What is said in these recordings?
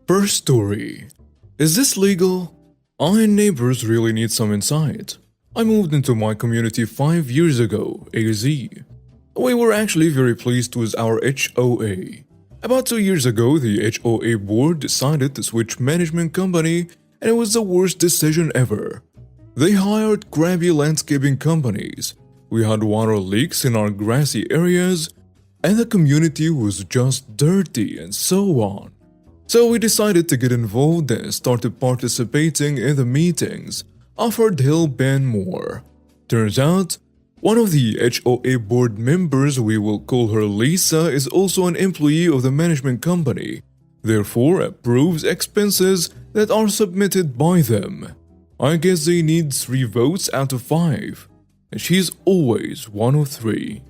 First story. Is this legal? I and neighbors really need some insight. I moved into my community 5 years ago, AZ. We were actually very pleased with our HOA. About 2 years ago, the HOA board decided to switch management company, and it was the worst decision ever. They hired crappy landscaping companies. We had water leaks in our grassy areas, and the community was just dirty and so on. So we decided to get involved and started participating in the meetings, offered help and more. Turns out, one of the HOA board members, we will call her Lisa, is also an employee of the management company, therefore approves expenses that are submitted by them. I guess they need 3 votes out of 5, and she's always one of 3.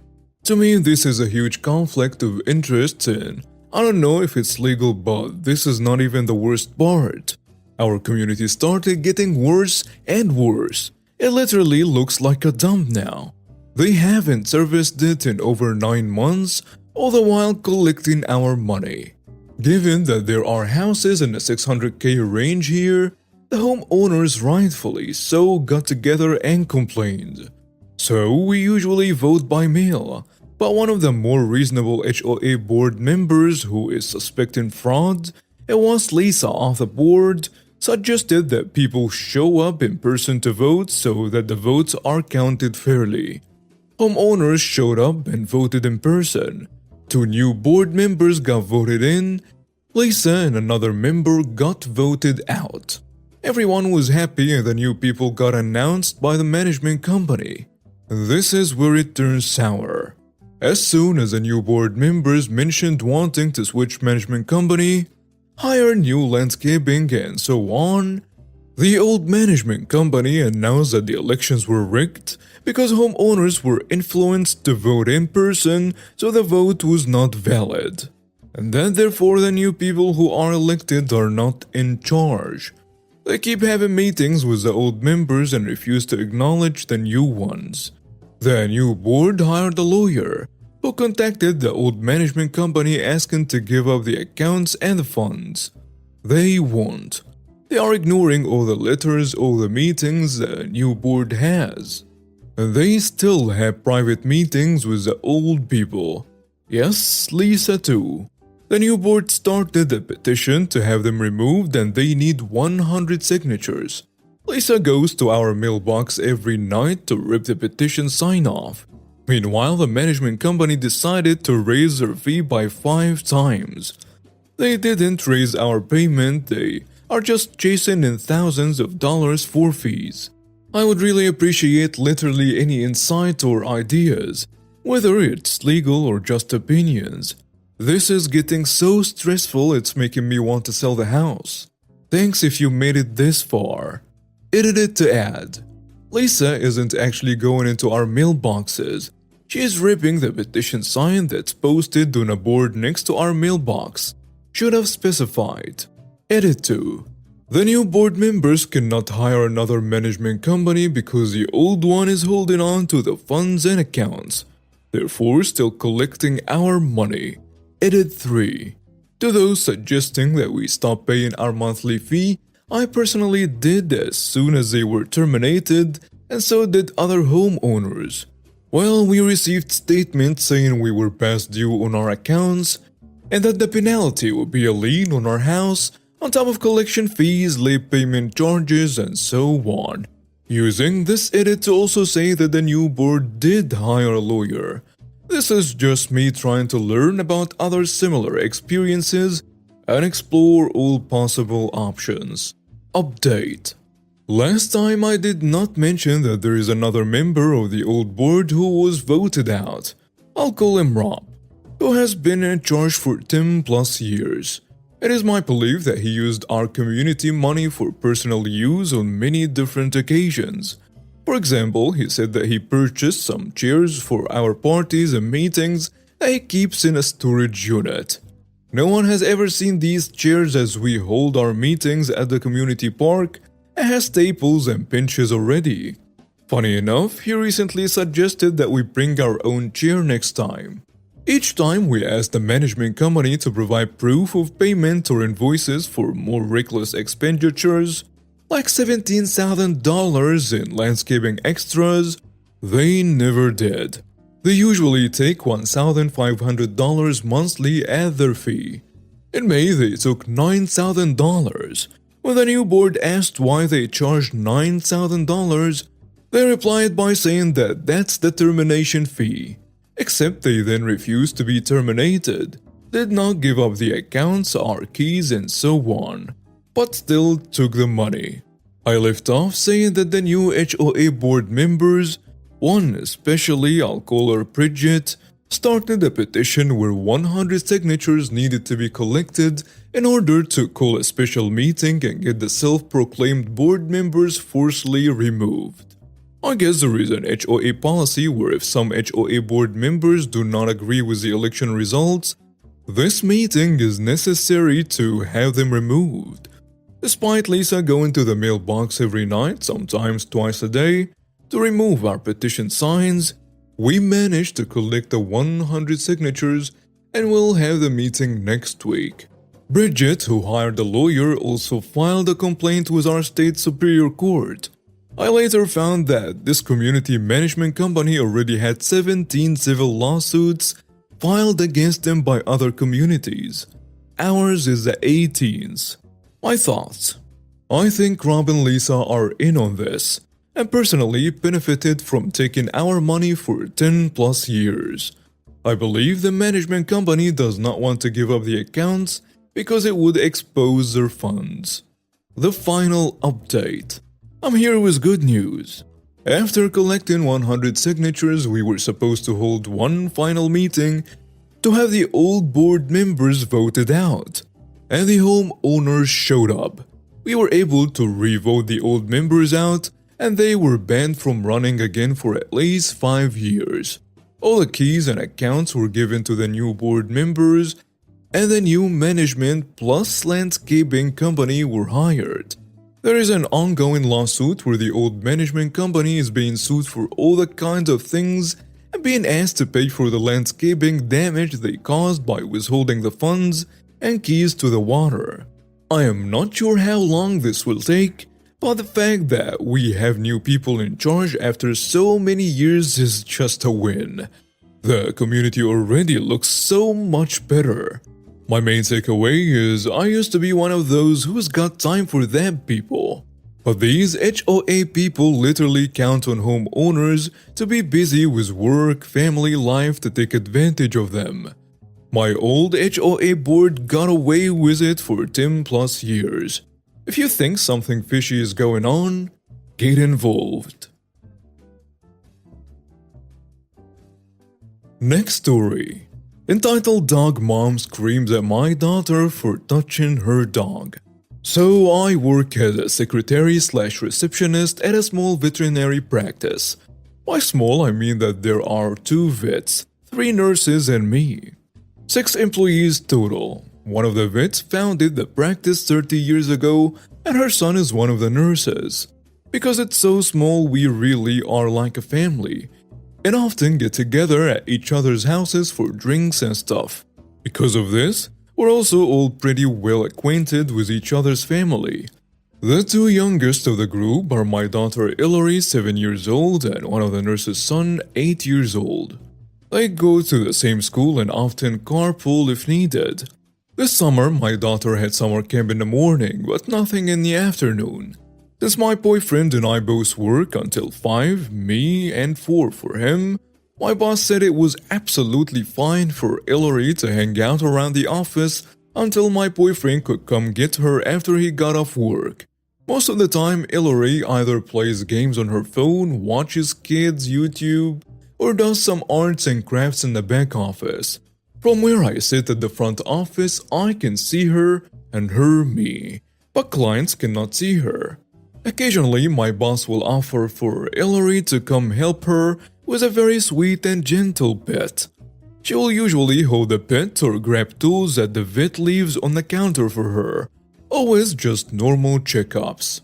To me, this is a huge conflict of interest, and I don't know if it's legal, but this is not even the worst part. Our community started getting worse and worse. It literally looks like a dump now. They haven't serviced it in over 9 months, all the while collecting our money. Given that there are houses in the 600k range here, the homeowners rightfully so got together and complained. So we usually vote by mail, but one of the more reasonable HOA board members who is suspecting fraud and wants Lisa off the board suggested that people show up in person to vote so that the votes are counted fairly. Homeowners showed up and voted in person. 2 new board members got voted in. Lisa and another member got voted out. Everyone was happy and the new people got announced by the management company. This is where it turns sour. As soon as the new board members mentioned wanting to switch management company, hire new landscaping and so on, the old management company announced that the elections were rigged because homeowners were influenced to vote in person, so the vote was not valid. And that therefore the new people who are elected are not in charge. They keep having meetings with the old members and refuse to acknowledge the new ones. The new board hired a lawyer who contacted the old management company asking to give up the accounts and the funds. They won't. They are ignoring all the letters, all the meetings the new board has. They still have private meetings with the old people. Yes, Lisa too. The new board started a petition to have them removed and they need 100 signatures. Lisa goes to our mailbox every night to rip the petition sign off. Meanwhile, the management company decided to raise their fee by 5 times. They didn't raise our payment, they are just chasing in thousands of dollars for fees. I would really appreciate literally any insight or ideas, whether it's legal or just opinions. This is getting so stressful it's making me want to sell the house. Thanks if you made it this far. Edited to add. Lisa isn't actually going into our mailboxes. She is ripping the petition sign that's posted on a board next to our mailbox. Should have specified. Edit 2. The new board members cannot hire another management company because the old one is holding on to the funds and accounts, therefore still collecting our money. Edit 3. To those suggesting that we stop paying our monthly fee, I personally did as soon as they were terminated, and so did other homeowners. Well, we received statements saying we were past due on our accounts, and that the penalty would be a lien on our house, on top of collection fees, late payment charges, and so on. Using this edit to also say that the new board did hire a lawyer. This is just me trying to learn about other similar experiences and explore all possible options. Update. Last time I did not mention that there is another member of the old board who was voted out. I'll call him Rob, who has been in charge for 10 plus years. It is my belief that he used our community money for personal use on many different occasions. For example, he said that he purchased some chairs for our parties and meetings that he keeps in a storage unit. No one has ever seen these chairs as we hold our meetings at the community park and has staples and pinches already. Funny enough, he recently suggested that we bring our own chair next time. Each time we asked the management company to provide proof of payment or invoices for more reckless expenditures, like $17,000 in landscaping extras, they never did. They usually take $1,500 monthly as their fee. In May, they took $9,000. When the new board asked why they charged $9,000, they replied by saying that that's the termination fee. Except they then refused to be terminated, did not give up the accounts or keys and so on, but still took the money. I left off saying that the new HOA board members, one especially, I'll call her Bridget, started a petition where 100 signatures needed to be collected in order to call a special meeting and get the self-proclaimed board members forcibly removed. I guess there is an HOA policy where if some HOA board members do not agree with the election results, this meeting is necessary to have them removed. Despite Lisa going to the mailbox every night, sometimes twice a day, to remove our petition signs, we managed to collect the 100 signatures and will have the meeting next week. Bridget, who hired a lawyer, also filed a complaint with our state superior court. I later found that this community management company already had 17 civil lawsuits filed against them by other communities. Ours is the 18th. My thoughts. I think Rob and Lisa are in on this, and personally benefited from taking our money for 10 plus years. I believe the management company does not want to give up the accounts because it would expose their funds. The final update. I'm here with good news. After collecting 100 signatures, we were supposed to hold one final meeting to have the old board members voted out, and the homeowners showed up. We were able to re-vote the old members out, and they were banned from running again for at least 5 years. All the keys and accounts were given to the new board members, and the new management plus landscaping company were hired. There is an ongoing lawsuit where the old management company is being sued for all the kinds of things and being asked to pay for the landscaping damage they caused by withholding the funds and keys to the water. I am not sure how long this will take, but the fact that we have new people in charge after so many years is just a win. The community already looks so much better. My main takeaway is I used to be one of those who's got time for them people. But these HOA people literally count on homeowners to be busy with work, family life to take advantage of them. My old HOA board got away with it for 10 plus years. If you think something fishy is going on, get involved. Next story. Entitled Dog Mom Screams at My Daughter for Touching Her Dog. So I work as a secretary/receptionist at a small veterinary practice. By small I mean that there are 2 vets, 3 nurses and me. 6 employees total. One of the vets founded the practice 30 years ago and her son is one of the nurses. Because it's so small we really are like a family, and often get together at each other's houses for drinks and stuff. Because of this, we're also all pretty well acquainted with each other's family. The 2 youngest of the group are my daughter Hillary, 7 years old, and one of the nurse's son, 8 years old. They go to the same school and often carpool if needed. This summer, my daughter had summer camp in the morning, but nothing in the afternoon. Since my boyfriend and I both work until 5, me and 4 for him, my boss said it was absolutely fine for Hillary to hang out around the office until my boyfriend could come get her after he got off work. Most of the time, Hillary either plays games on her phone, watches kids' YouTube, or does some arts and crafts in the back office. From where I sit at the front office, I can see her and her me, but clients cannot see her. Occasionally, my boss will offer for Hillary to come help her with a very sweet and gentle pet. She will usually hold the pet or grab tools that the vet leaves on the counter for her, always just normal checkups.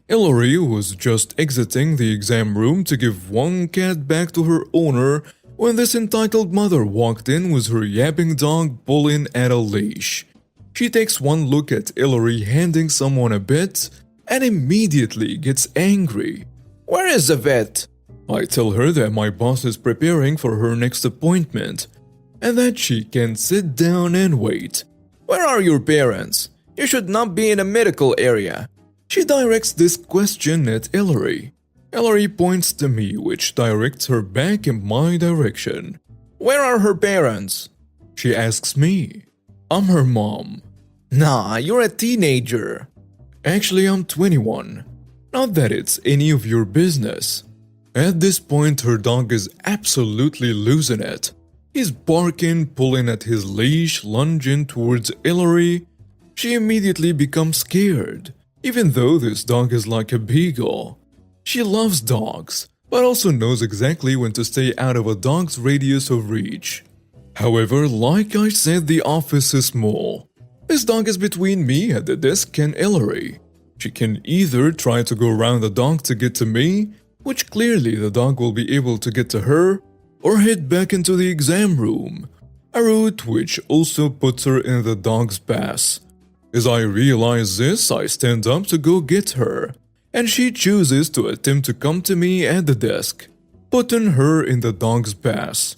Hillary was just exiting the exam room to give one cat back to her owner when this entitled mother walked in with her yapping dog pulling at a leash. She takes one look at Ellery handing someone a bit and immediately gets angry. "Where is the vet?" I tell her that my boss is preparing for her next appointment and that she can sit down and wait. "Where are your parents? You should not be in a medical area." She directs this question at Ellery. Ellery points to me, which directs her back in my direction. "Where are her parents?" She asks me. "I'm her mom." "Nah, you're a teenager." "Actually, I'm 21. Not that it's any of your business." At this point, her dog is absolutely losing it. He's barking, pulling at his leash, lunging towards Ellery. She immediately becomes scared, even though this dog is like a beagle. She loves dogs, but also knows exactly when to stay out of a dog's radius of reach. However, like I said, the office is small. This dog is between me at the desk and Ellery. She can either try to go around the dog to get to me, which clearly the dog will be able to get to her, or head back into the exam room, a route which also puts her in the dog's path. As I realize this, I stand up to go get her, and she chooses to attempt to come to me at the desk, putting her in the dog's path.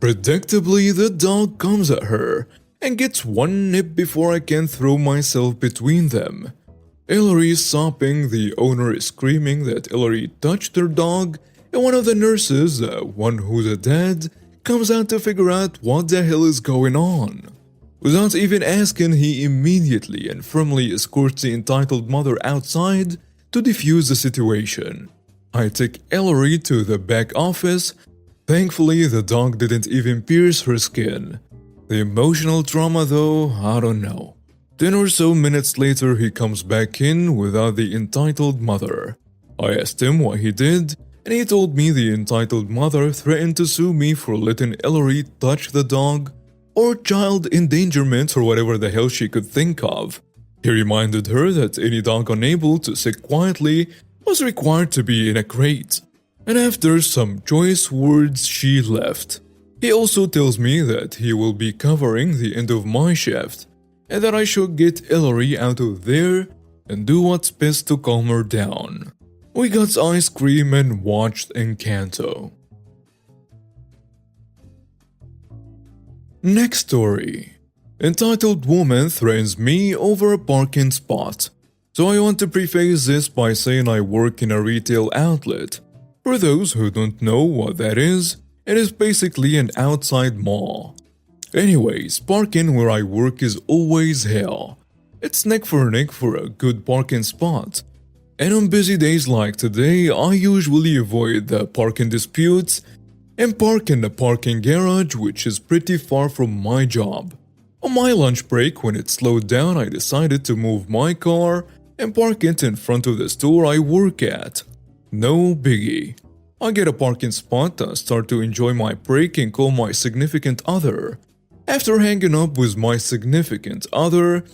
Predictably, the dog comes at her and gets one nip before I can throw myself between them. Ellery is sobbing, the owner is screaming that Ellery touched her dog, and one of the nurses, one who's a dad, comes out to figure out what the hell is going on. Without even asking, he immediately and firmly escorts the entitled mother outside to defuse the situation. I take Ellery to the back office. Thankfully, the dog didn't even pierce her skin. The emotional trauma though, I don't know. 10 or so minutes later, he comes back in without the entitled mother. I asked him what he did, and he told me the entitled mother threatened to sue me for letting Ellery touch the dog, or child endangerment or whatever the hell she could think of. He reminded her that any dog unable to sit quietly was required to be in a crate, and after some choice words she left. He also tells me that he will be covering the end of my shift, and that I should get Ellery out of there and do what's best to calm her down. We got ice cream and watched Encanto. Next story. Entitled woman threatens me over a parking spot. So I want to preface this by saying I work in a retail outlet. For those who don't know what that is, it is basically an outside mall. Anyways, parking where I work is always hell. It's neck for a good parking spot. And on busy days like today, I usually avoid the parking disputes and park in the parking garage, which is pretty far from my job. On my lunch break, when it slowed down, I decided to move my car and park it in front of the store I work at. No biggie. I get a parking spot, start to enjoy my break and call my significant other. After hanging up with my significant other,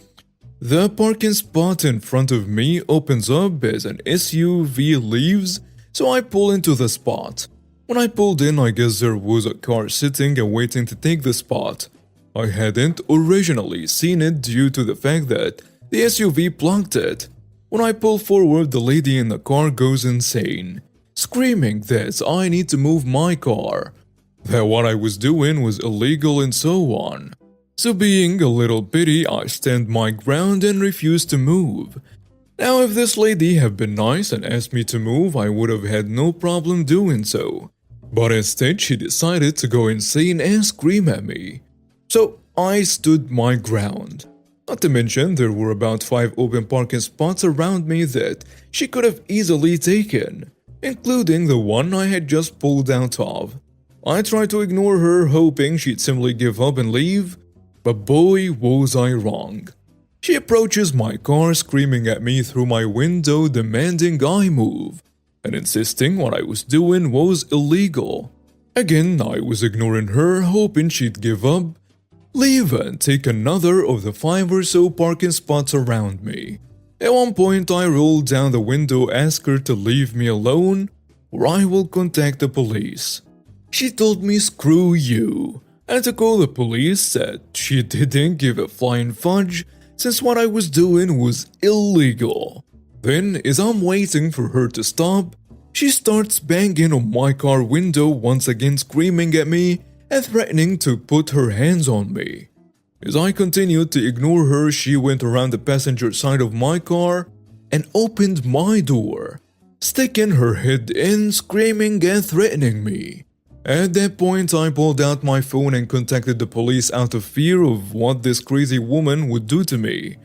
the parking spot in front of me opens up as an SUV leaves, so I pull into the spot. When I pulled in, I guess there was a car sitting and waiting to take the spot. I hadn't originally seen it due to the fact that the SUV blocked it. When I pull forward, the lady in the car goes insane, screaming that I need to move my car, that what I was doing was illegal and so on. So being a little bitty, I stand my ground and refuse to move. Now if this lady had been nice and asked me to move, I would have had no problem doing so. But instead she decided to go insane and scream at me. So I stood my ground. Not to mention there were about 5 open parking spots around me that she could have easily taken, including the one I had just pulled out of. I tried to ignore her, hoping she'd simply give up and leave, but boy was I wrong. She approaches my car screaming at me through my window demanding I move, and insisting what I was doing was illegal. Again, I was ignoring her, hoping she'd give up, leave and take another of the 5 or so parking spots around me. At one point I rolled down the window, asked her to leave me alone or I will contact the police. She told me screw you, and to call the police said she didn't give a flying fudge since what I was doing was illegal. Then, as I'm waiting for her to stop, she starts banging on my car window once again, screaming at me and threatening to put her hands on me. As I continued to ignore her, she went around the passenger side of my car and opened my door, sticking her head in, screaming and threatening me. At that point, I pulled out my phone and contacted the police out of fear of what this crazy woman would do to me.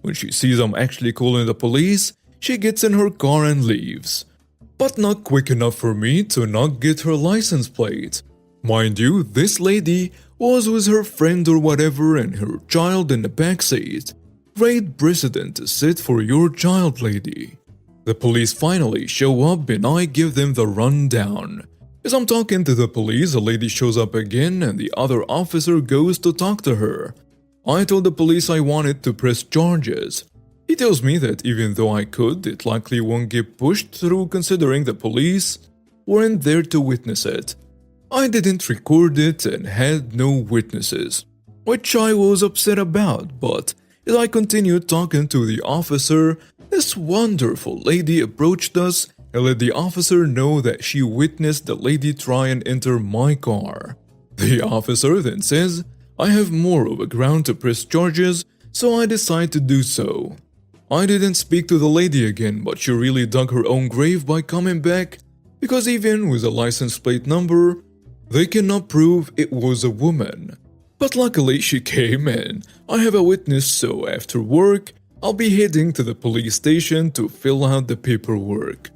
When she sees I'm actually calling the police, she gets in her car and leaves. But not quick enough for me to not get her license plate. Mind you, this lady was with her friend or whatever and her child in the backseat. Great precedent to set for your child, lady. The police finally show up and I give them the rundown. As I'm talking to the police, a lady shows up again and the other officer goes to talk to her. I told the police I wanted to press charges. He tells me that even though I could, it likely won't get pushed through considering the police weren't there to witness it. I didn't record it and had no witnesses, which I was upset about, but as I continued talking to the officer, this wonderful lady approached us and let the officer know that she witnessed the lady try and enter my car. The officer then says, I have more of a ground to press charges, so I decide to do so. I didn't speak to the lady again, but she really dug her own grave by coming back, because even with a license plate number, they cannot prove it was a woman. But luckily she came and I have a witness, so after work, I'll be heading to the police station to fill out the paperwork.